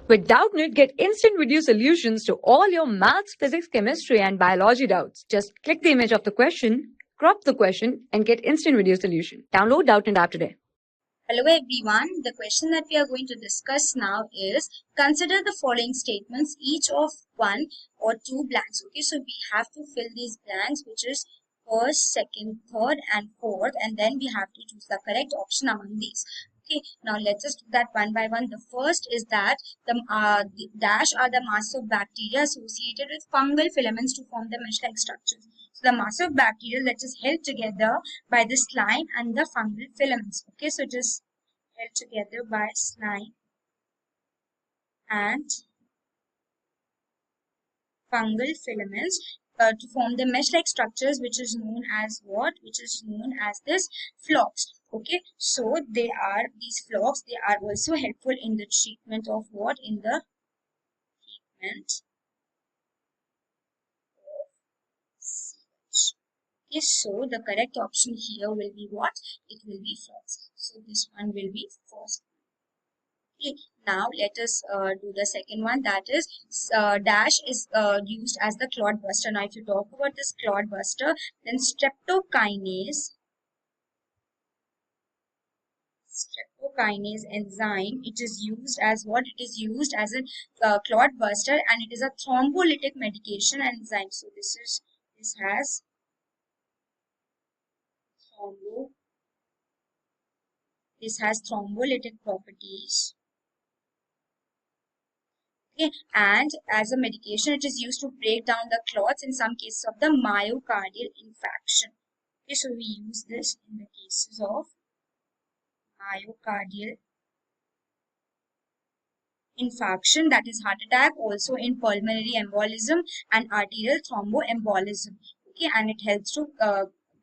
With Doubtnut, get instant video solutions to all your maths, physics, chemistry, and biology doubts. Just click the image of the question, crop the question, and get instant video solution. Download Doubtnut app today. Hello everyone, the question that we are going to discuss now is consider the following statements, each of one or two blanks. Okay, so we have to fill these blanks, which is first, second, third and fourth, and then we have to choose the correct option among these. Okay, now let's just do that one by one. The first is that the dash are the mass of bacteria associated with fungal filaments to form the mesh-like structures. So the mass of bacteria that is held together by the slime and the fungal filaments. Okay, so just held together by slime and fungal filaments to form the mesh-like structures, which is known as what? Which is known as this flocks. Okay, so these flocks, they are also helpful in the treatment of what? In the treatment of sewage. Okay, so the correct option here will be what? It will be flocks. So this one will be first. Okay, now let us do the second one, that is dash is used as the clot buster. Now if you talk about this clot buster, then streptokinase enzyme, it is used as what? It is used as a clot buster, and it is a thrombolytic medication enzyme. So this has thrombolytic properties. Okay, and as a medication, it is used to break down the clots in some cases of the myocardial infarction. Okay, so we use this in the cases of myocardial infarction, that is heart attack, also in pulmonary embolism and arterial thromboembolism. Okay, and it helps to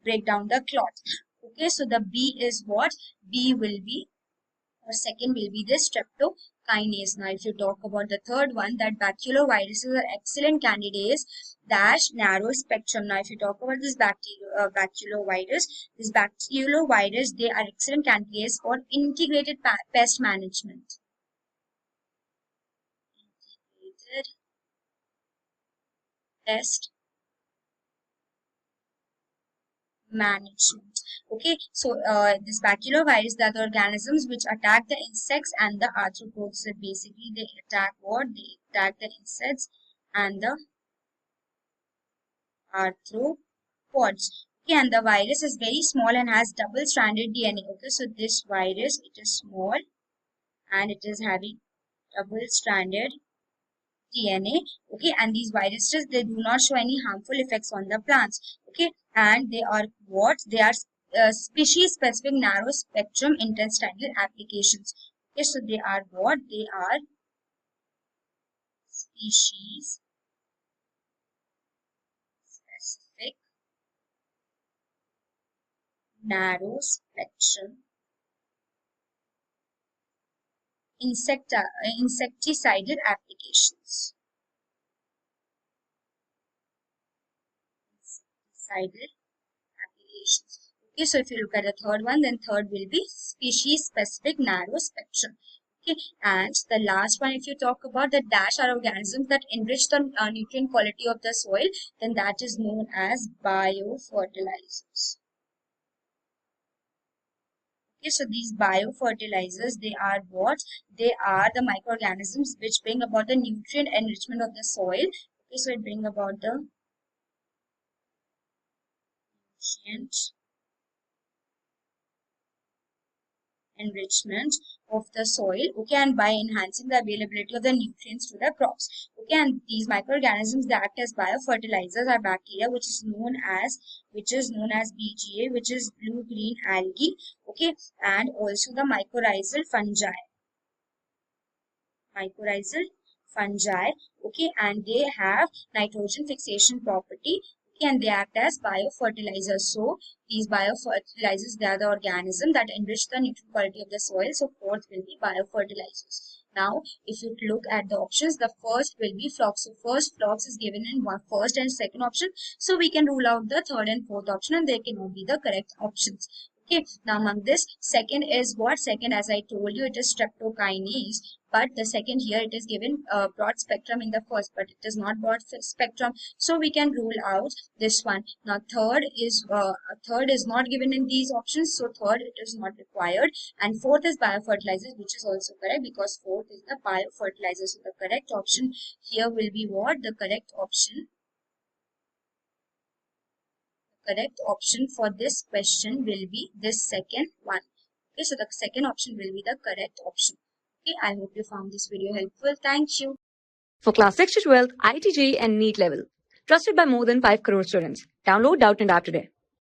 break down the clot. Okay, so the B is what? B will be, or second will be the streptokinase. Now, if you talk about the third one, that baculoviruses are excellent candidates, dash narrow spectrum. Now, if you talk about this baculovirus, they are excellent candidates for integrated pest management. Integrated pest management. Okay, so this baculovirus, they are the organisms which attack the insects and the arthropods. So basically they attack what? They attack the insects and the arthropods. Okay, and the virus is very small and has double-stranded DNA. Okay, so this virus, it is small and it is having double-stranded DNA. Okay, and these viruses, they do not show any harmful effects on the plants. Okay, and they are what? They are species-specific narrow spectrum intestinal applications. Okay, so they are what? They are species-specific narrow spectrum insecticidal applications. Okay, so if you look at the third one, then third will be species-specific narrow spectrum. Okay, and the last one, if you talk about the dash are organisms that enrich the nutrient quality of the soil, then that is known as biofertilizers. Okay, so these biofertilizers, they are what? They are the microorganisms which bring about the nutrient enrichment of the soil. Okay, so it brings about the nutrient enrichment of the soil, okay, and by enhancing the availability of the nutrients to the crops. Okay, and these microorganisms that act as biofertilizers are bacteria, which is known as BGA, which is blue-green algae. Okay, and also the mycorrhizal fungi. Okay, and they have nitrogen fixation property. Okay, and they act as biofertilizers. So these biofertilizers, they are the organisms that enrich the nutrient quality of the soil. So fourth will be biofertilizers. Now, if you look at the options, the first will be flocks. So first flocks is given in first and second option. So we can rule out the third and fourth option, and they cannot be the correct options. Okay, now among this, second is what? Second, as I told you, it is streptokinase. But the second here, it is given broad spectrum in the first, but it is not broad spectrum. So we can rule out this one. Now third is not given in these options. So third, it is not required. And fourth is biofertilizers, which is also correct because fourth is the biofertilizer. So the correct option here will be what? The correct option for this question will be this second one. Okay, so the second option will be the correct option. Okay, I hope you found this video helpful. Thank you. For class 6 to 12, IIT JEE and NEET level. Trusted by more than 5 crore students. Download Doubtnut app today.